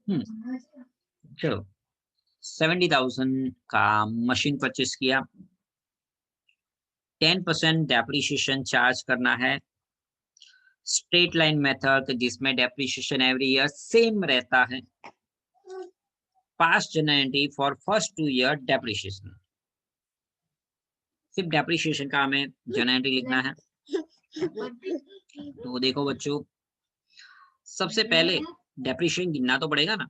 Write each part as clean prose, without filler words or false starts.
चलो 70,000 का machine purchase किया, 10% डेप्रिसिएशन चार्ज करना है, स्ट्रेट लाइन मेथड जिसमें डेप्रिसिएशन एवरी ईयर सेम रहता है, past journal entry for first 2 year depreciation, सिर्फ डेप्रिसिएशन का हमें जर्नल एंट्री लिखना है। तो देखो बच्चों, सबसे पहले डेप्रिसिएशन गिनना तो पड़ेगा ना,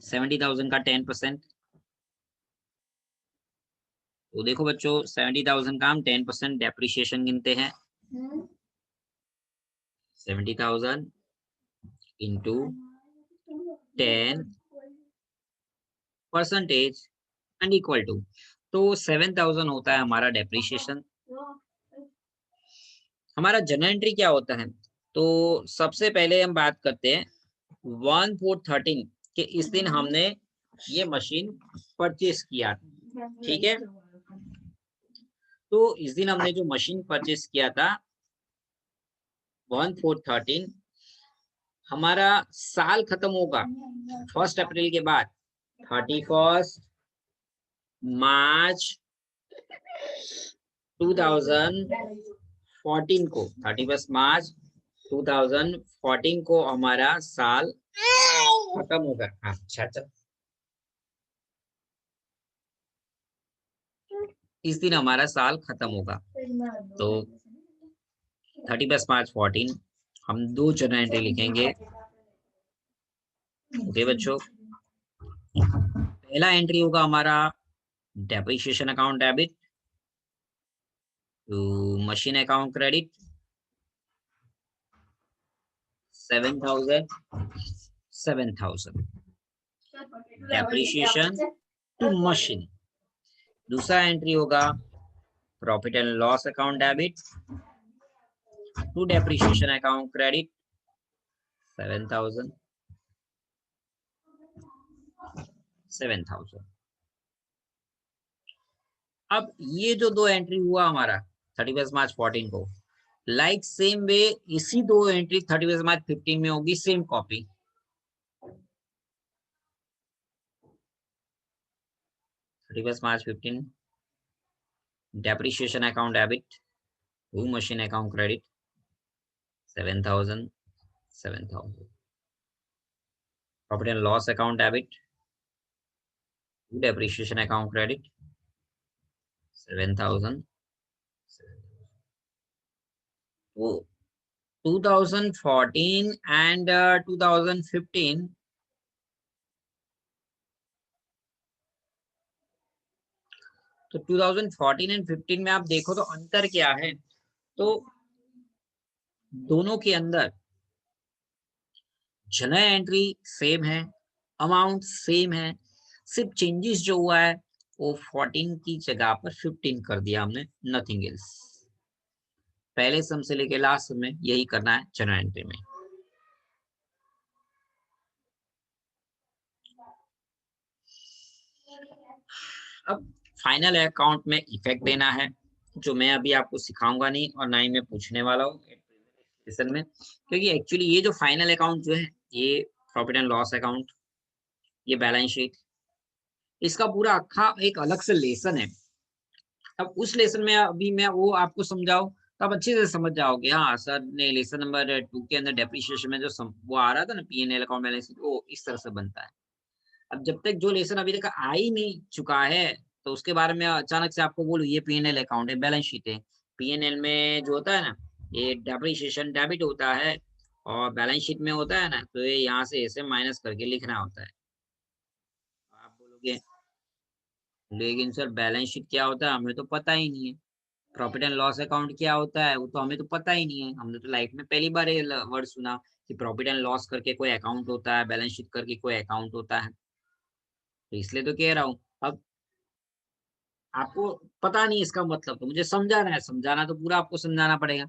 70,000 का 10%। तो देखो बच्चों 70,000 का हम 10% डेप्रिसिएशन गिनते हैं, 70,000 इंटू 10% एंड इक्वल टू, तो 7,000 होता है हमारा डेप्रिसिएशन। हमारा जर्नल एंट्री क्या होता है, तो सबसे पहले हम बात करते हैं 1/4/13 कि इस दिन हमने ये मशीन परचेस किया, ठीक है। तो इस दिन हमने जो मशीन परचेस किया था 1/4/13, हमारा साल खत्म होगा 1 अप्रैल के बाद 31 मार्च 2014 को, 31 मार्च 2014 को हमारा साल खत्म होगा। अच्छा, इस दिन हमारा साल खत्म होगा। तो 31 मार्च 14 हम 2 जर्नल एंट्री लिखेंगे। ओके बच्चों, पहला एंट्री होगा हमारा depreciation account debit to machine account credit 7,000 depreciation to machine. दूसरा एंट्री होगा profit and loss account debit to depreciation account credit 7,000। अब ये जो 2 एंट्री हुआ हमारा 31 मार्च 14 को, लाइक सेम वे इसी 2 एंट्री 31 मार्च 15 में होगी, same copy. 31 March 15 depreciation account debit to machine account credit 7,000। Profit and loss account debit to depreciation account credit 7,000। तो 2014 एंड 2015, तो 2014 एंड 15 में आप देखो तो अंतर क्या है, तो दोनों के अंदर जर्नल एंट्री सेम है, अमाउंट सेम है, सिर्फ चेंजेस जो हुआ है वो 14 की जगह पर 15 कर दिया हमने, नथिंग एल्स। पहले सम से लेके लास्ट सम में यही करना है जर्नल एंट्री में। अब फाइनल अकाउंट में इफेक्ट देना है, जो मैं अभी आपको सिखाऊंगा नहीं और ना ही मैं पूछने वाला हूँ लेसन में, क्योंकि एक्चुअली ये जो फाइनल अकाउंट जो है ये प्रॉफिट एंड लॉस अकाउंट, ये बैलेंस शीट, इसका पूरा अक्खा एक अलग से लेसन है। अब उस लेसन में अभी मैं वो आपको समझाऊं तो आप अच्छे से समझ जाओगे। हाँ सर ने लेसन नंबर 2 के अंदर डेप्रिसिएशन में जो वो आ रहा था ना P&L अकाउंट बैलेंस शीट, वो इस तरह से बनता है। अब जब तक जो लेसन अभी तक आ ही नहीं चुका है तो उसके बारे में अचानक से आपको बोलूं ये P&L अकाउंट है, बैलेंस शीट है, P&L में जो होता है ना ये डेप्रिसिएशन डेबिट होता है और बैलेंस शीट में होता है ना, तो ये यहाँ से ऐसे माइनस करके लिखना होता है। आप बोलोगे लेकिन सर बैलेंस शीट क्या होता है हमें तो पता ही नहीं है, प्रॉफिट एंड लॉस अकाउंट क्या होता है वो तो हमें तो पता ही नहीं है, हमने तो लाइफ में पहली बार ये वर्ड सुना कि प्रॉफिट एंड लॉस करके कोई अकाउंट होता है, बैलेंस शीट करके कोई अकाउंट होता है। तो इसलिए तो कह रहा हूँ, अब आपको पता नहीं इसका मतलब, तो मुझे समझाना है, समझाना तो पूरा आपको समझाना पड़ेगा।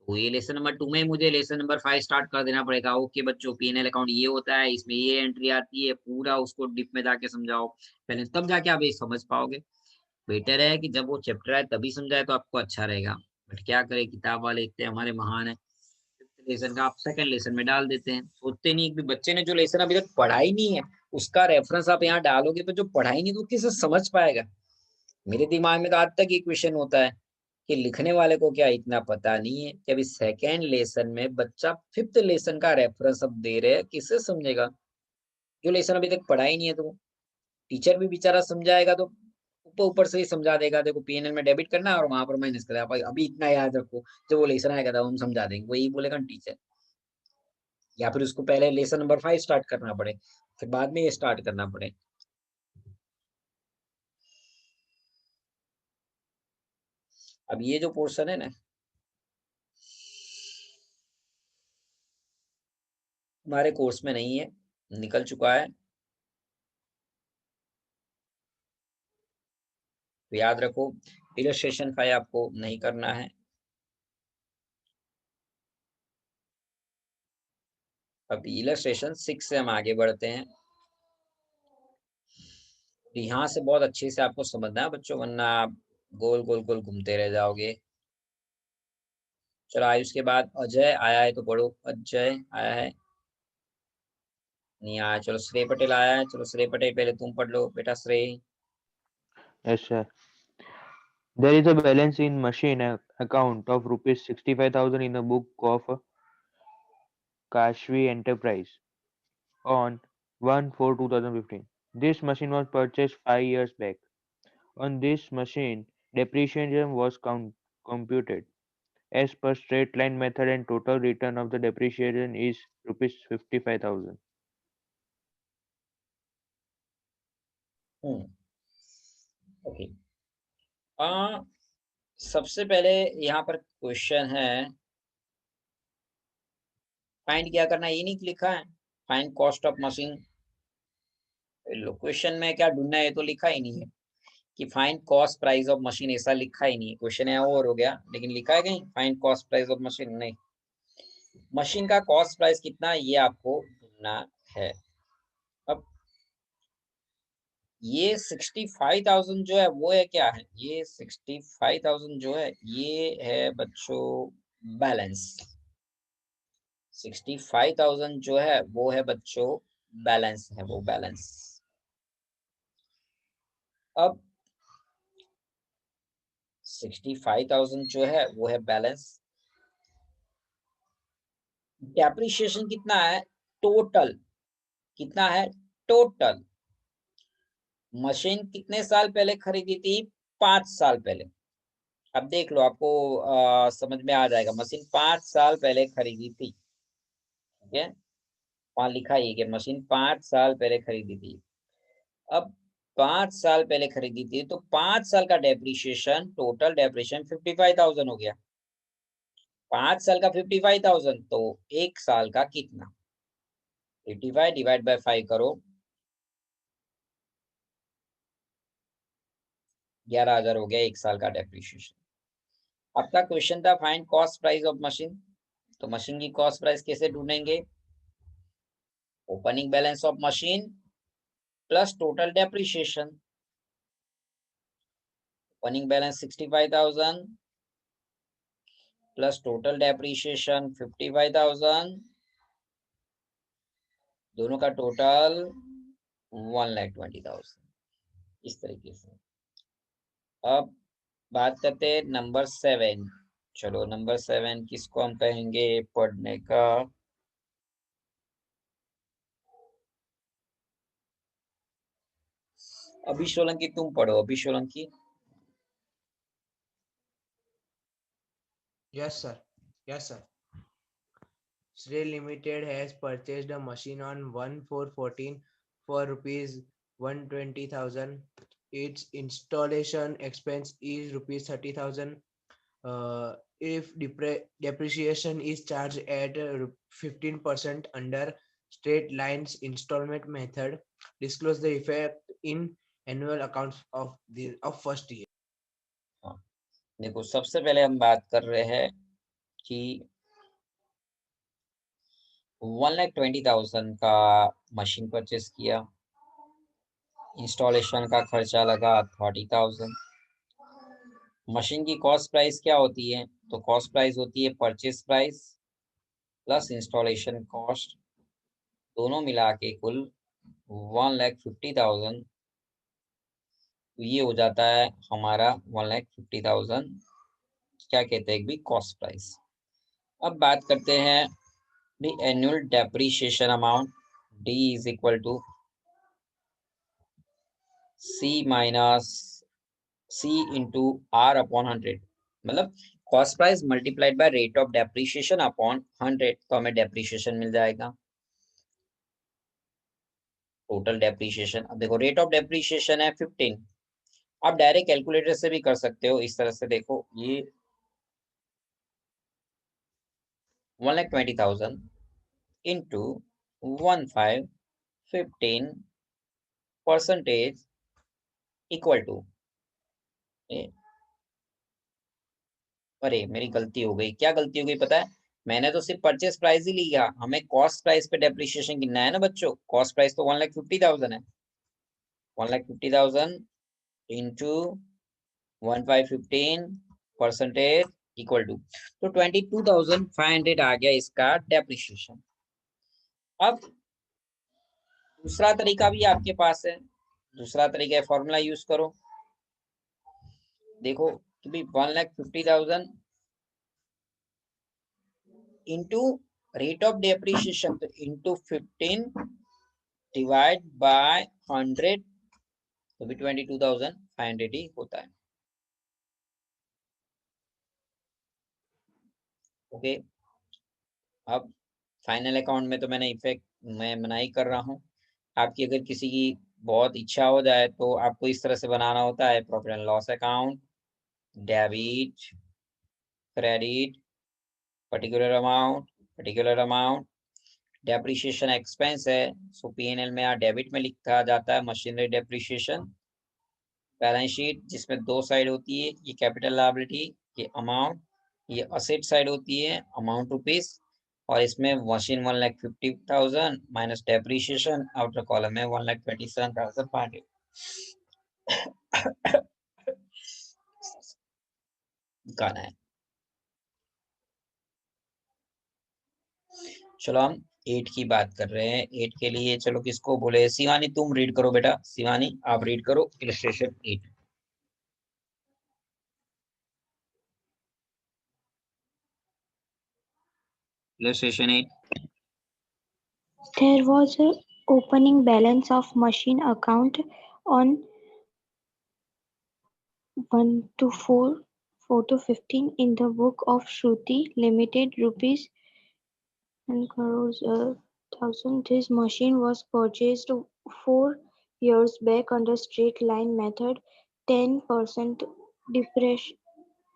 तो ये लेसन नंबर 2 में मुझे लेसन नंबर 5 स्टार्ट कर देना पड़ेगा। ओके बच्चों P&L अकाउंट ये होता है, इसमें ये एंट्री आती है, पूरा उसको डिप में जाके समझाओ पहले, तब जाके आप ये समझ पाओगे। बेटर है कि जब वो चैप्टर आए तभी समझाए तो आपको अच्छा रहेगा, बट क्या करें किताब वाले इतने हमारे महान है, लेसन का आप सेकंड लेसन में डाल देते हैं। सोचते नहीं कि बच्चे ने जो लेसन अभी तक पढ़ा ही नहीं है उसका रेफरेंस आप यहाँ डालोगे तो जो पढ़ा ही नहीं तो किसे समझ पाएगा। मेरे दिमाग में तो आज तक ये क्वेश्चन होता है कि लिखने वाले को क्या इतना पता नहीं है कि अभी सेकेंड लेसन में बच्चा फिफ्थ लेसन का रेफरेंस अब दे रहे हैं, किससे समझेगा जो लेसन अभी तक पढ़ा ही नहीं है। तो टीचर भी बेचारा समझाएगा तो ऊपर ऊपर से ही समझा देगा, देखो पीएनएल में डेबिट करना है और वहां पर माइनस करना है, अभी इतना याद रखो, जब वो लेसन आएगा तब हम समझा देंगे, वही बोलेगा टीचर। या फिर उसको पहले लेसन नंबर 5 स्टार्ट करना पड़े फिर बाद में ये स्टार्ट करना पड़े। अब ये जो पोर्शन है ना हमारे कोर्स में नहीं है, निकल चुका है, तो याद रखो इलस्ट्रेशन 5 आपको नहीं करना है। अब इलस्ट्रेशन 6 से हम आगे बढ़ते हैं। तो यहाँ से बहुत अच्छे से आपको समझना है बच्चों, वरना आप गोल गोल गोल घूमते रह जाओगे। चलो आयुष के बाद अजय आया है तो पढ़ो, अजय आया है, नहीं आया। चलो श्रेय पटेल आया है, चलो श्रेय पटेल पहले तुम पढ़ लो बेटा श्रेय। Yes, sir. There is a balance in machine account of rupees 65,000 in the book of Kashvi Enterprise on 1/4/2015. This machine was purchased 5 years back. On this machine, depreciation was computed as per straight line method and total return of the depreciation is rupees 55,000. Okay. सबसे पहले यहाँ पर question है find क्या करना है, ये नहीं लिखा है find cost of machine. Question में क्या ढूंढना है तो लिखा ही नहीं है कि find cost price of machine, ऐसा लिखा ही नहीं है। क्वेश्चन है और हो गया, लेकिन लिखा है कहीं find cost price of machine, नहीं। मशीन का कॉस्ट प्राइस कितना है ये आपको ढूंढना है। अब ये 65,000 जो है वो है क्या है, ये 65,000 जो है ये है बच्चों बैलेंस। 65,000 जो है वो है बच्चों बैलेंस है, वो बैलेंस। अब 65,000 जो है वो है बैलेंस। डेप्रिसिएशन कितना है टोटल, कितना है टोटल। मशीन कितने साल पहले खरीदी थी, 5 साल पहले। अब देख लो आपको समझ में आ जाएगा, मशीन 5 साल पहले खरीदी थी, ठीक है, वहां लिखा है कि मशीन 5 साल पहले खरीदी थी। अब 5 साल पहले खरीदी थी तो 5 साल का डेप्रिसिएशन, टोटल डेप्रिसिएशन 55,000 हो गया। 5 साल का 55,000 तो एक साल का कितना, 55 डिवाइड बाय 5 करो, 11,000 हो गया एक साल का डेप्रिसिएशन। आपका क्वेश्चन था find cost price of machine, तो मशीन की कॉस्ट प्राइस कैसे ढूंढेंगे, opening balance of machine plus total depreciation. Opening balance 65,000 plus total depreciation 55,000, दोनों का टोटल 1,20,000, इस तरीके से। अब बात करते हैं नंबर 7। चलो नंबर 7 किसको हम कहेंगे पढ़ने का, अभी सोलंकी तुम पढ़ो, अभी Solanki. Yes, sir. Yes, sir. Shrey Limited has purchased a machine on 1/4/14 for rupees 120,000. Its installation expense is rupees 30,000. If depreciation is charged at 15% under straight lines installment method, disclose the effect in annual accounts of first year. देखो सबसे पहले हम बात कर रहे हैं कि 1,20,000 का मशीन परचेस किया, इंस्टॉलेशन का खर्चा लगा 30,000। मशीन की कॉस्ट प्राइस क्या होती है, तो कॉस्ट प्राइस होती है purchase price plus installation cost दोनों मिला के कुल 1,50,000, तो ये हो जाता है हमारा 1,50,000 क्या कहते हैं भी कॉस्ट प्राइस। अब बात करते हैं the annual depreciation amount, D is equal to C minus C into R upon 100, मतलब cost price multiplied by rate of depreciation upon 100, तो हमें डेप्रिसिएशन मिल जाएगा, टोटल डेप्रिसिएशन। अब देखो रेट ऑफ डेप्रिसिएशन है 15, आप डायरेक्ट कैलकुलेटर से भी कर सकते हो इस तरह से। देखो ये 1,20,000 इंटू 15 इक्वल टू, अरे मेरी गलती हो गई, क्या गलती हो गई पता है, मैंने तो सिर्फ परचेस प्राइस ही लिया, हमें कॉस्ट प्राइस पे डेप्रिसिएशन गिनना है ना बच्चों। कॉस्ट प्राइस तो 1,50,000 है, 1,50,000 इंटू 15 इक्वल टू, तो 22,500 आ गया इसका डेप्रिसिएशन। अब दूसरा तरीका भी आपके पास है, दूसरा तरीका फॉर्मूला यूज करो। देखो कि भाई 1,50,000 इंटू रेट ऑफ डेप्रिसिएशन, तो इंटू 15 डिवाइड बाय 100, तो भी 22,500 ही होता है। ओके, अब फाइनल अकाउंट में तो मैंने इफेक्ट मैं मनाही कर रहा हूँ, आपकी अगर किसी की बहुत इच्छा हो जाए तो आपको इस तरह से बनाना होता है, profit and loss account, debit credit, particular amount, depreciation expense है, सो P&L में यहाँ डेबिट में लिखा जाता है मशीनरी डेप्रिसिएशन। बैलेंस शीट जिसमें दो साइड होती है, ये कैपिटल लायबिलिटी, ये अमाउंट, ये असेट साइड होती है अमाउंट रुपीस, और इसमें machine 1,50,000 minus depreciation, outer column में 1,27,500 गाना है। चलो हम 8 की बात कर रहे हैं। 8 के लिए चलो किसको बोले, शिवानी तुम रीड करो बेटा, शिवानी आप रीड करो illustration 8। Illustration 8. There was a opening balance of machine account on 1/4/15 in the book of Shruti Limited, rupees and crores thousand. This machine was purchased 4 years back under straight line method. 10%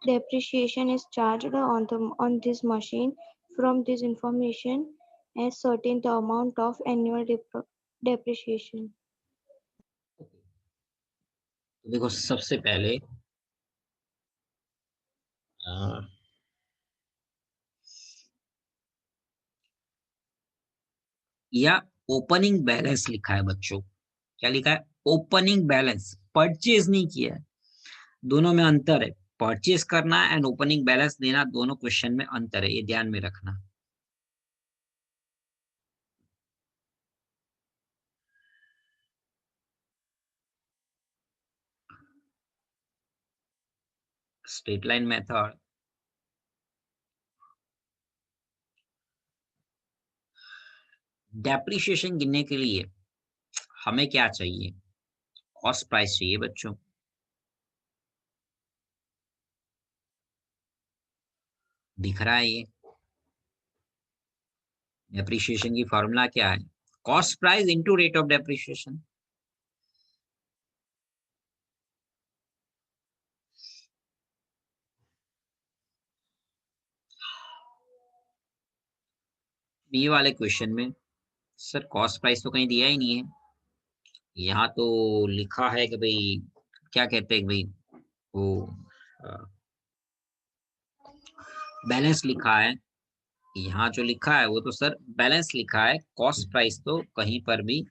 depreciation is charged on this machine. From this information, ascertain the amount of annual depreciation. तो देखो सबसे पहले या opening balance लिखा है बच्चों, क्या लिखा है ओपनिंग बैलेंस, परचेज नहीं किया है, दोनों में अंतर है। परचेज करना एंड ओपनिंग बैलेंस देना, दोनों क्वेश्चन में अंतर है, ये ध्यान में रखना। स्ट्रेट लाइन मेथड, डेप्रिसिएशन गिनने के लिए हमें क्या चाहिए, कॉस्ट प्राइस चाहिए बच्चों। दिख रहा है ये डेप्रिसिएशन की फॉर्मूला क्या है, cost price into rate of depreciation. ये वाले क्वेश्चन में सर कॉस्ट प्राइस तो कहीं दिया ही नहीं है, यहाँ तो लिखा है कि भाई क्या कहते हैं भाई वो बैलेंस लिखा है, यहाँ जो लिखा है वो तो सर बैलेंस लिखा है, कॉस्ट प्राइस तो कहीं पर भी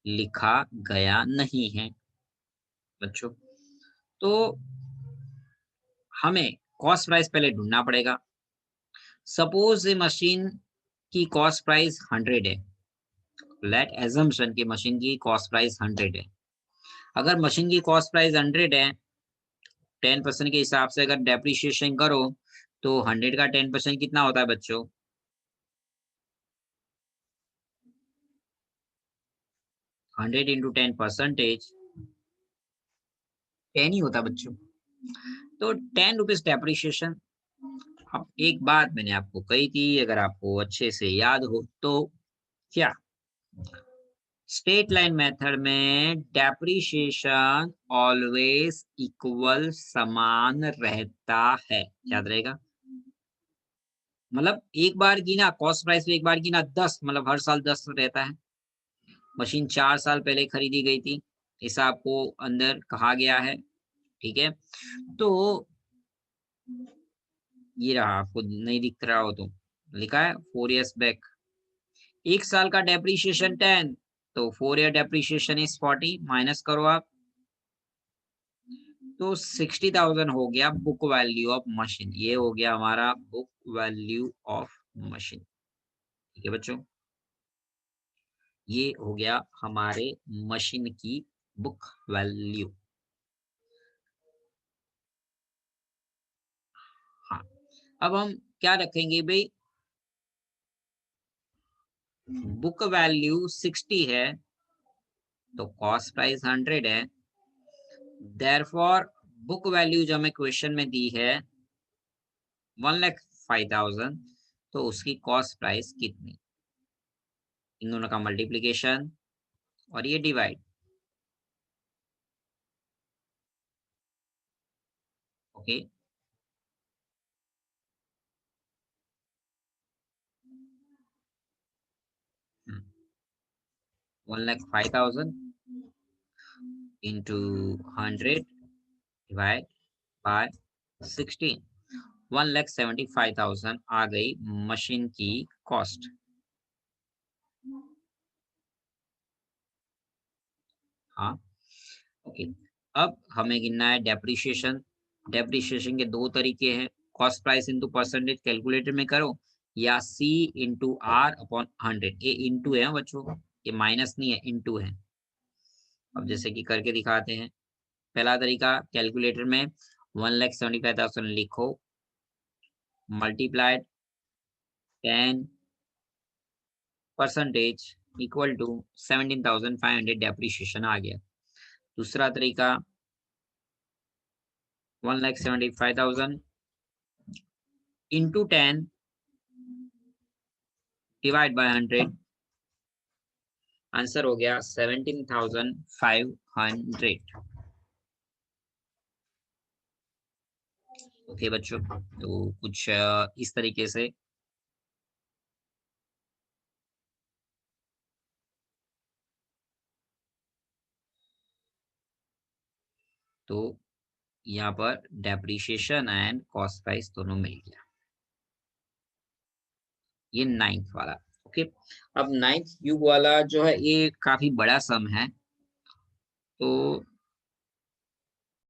लिखा गया नहीं है बच्चों। तो हमें कॉस्ट प्राइस पहले ढूंढना पड़ेगा। सपोज ए मशीन की कॉस्ट प्राइस 100 है, लेट एजम्पशन की मशीन की कॉस्ट प्राइस 100 है। अगर मशीन की कॉस्ट प्राइस 100 है, 10% के हिसाब से अगर डेप्रिशिएशन करो तो 100 का 10% कितना होता है बच्चों? 100 इंटू 10% 10 ही होता बच्चों। तो 10 रुपीज डेप्रिशिएशन। अब एक बात मैंने आपको कही थी, अगर आपको अच्छे से याद हो तो, क्या स्ट्रेट लाइन मेथड में डेप्रिशिएशन ऑलवेज इक्वल समान रहता है, याद रहेगा। मतलब एक बार की ना कॉस्ट प्राइस पे एक बार की ना 10, मतलब हर साल 10 रहता है। मशीन 4 साल पहले खरीदी गई थी, ऐसा आपको अंदर कहा गया है, ठीक है। तो ये रहा, आपको नहीं दिख रहा हो तो लिखा है 4 years बैक। एक साल का डेप्रिशिएशन 10, तो 4 ईयर डेप्रिशिएशन इज 40, माइनस करो आप, तो 60,000 हो गया बुक वैल्यू ऑफ मशीन। ये हो गया हमारा बुक वैल्यू ऑफ मशीन, ठीक है बच्चों। ये हो गया हमारे मशीन की बुक वैल्यू। हाँ, अब हम क्या रखेंगे भाई, बुक वैल्यू 60 है तो कॉस्ट प्राइस 100 है, देयरफॉर बुक वैल्यू जो हमें क्वेश्चन में दी है 1,05,000, तो उसकी कॉस्ट प्राइस कितनी? इन दोनों का मल्टीप्लीकेशन और ये divide, okay. 1,05,000 into 100 divide by 16, 1,75,000 आ गई मशीन की कॉस्ट। हाँ, ओके। अब हमें गिनना है डेप्रिशिएशन। डेप्रिशिएशन के दो तरीके हैं, cost price into percentage calculator में करो, या सी इंटू आर अपॉन 100। ये इंटू है बच्चों, ये माइनस नहीं है, इंटू है। अब जैसे कि करके दिखाते हैं। पहला तरीका कैलकुलेटर में 1,75,000 लिखो, मल्टीप्लाइड 10% इक्वल टू 17,500 डेप्रिशिएशन आ गया। दूसरा तरीका 1,75,000 इंटू 10 डिवाइड बाय 100, आंसर हो गया 17,500। ओके बच्चों, तो कुछ इस तरीके से तो यहाँ पर डेप्रिशिएशन एंड कॉस्ट प्राइस दोनों मिल गया। ये 9th वाला, ओके। अब 9th क्यूब वाला जो है ये काफी बड़ा सम है, तो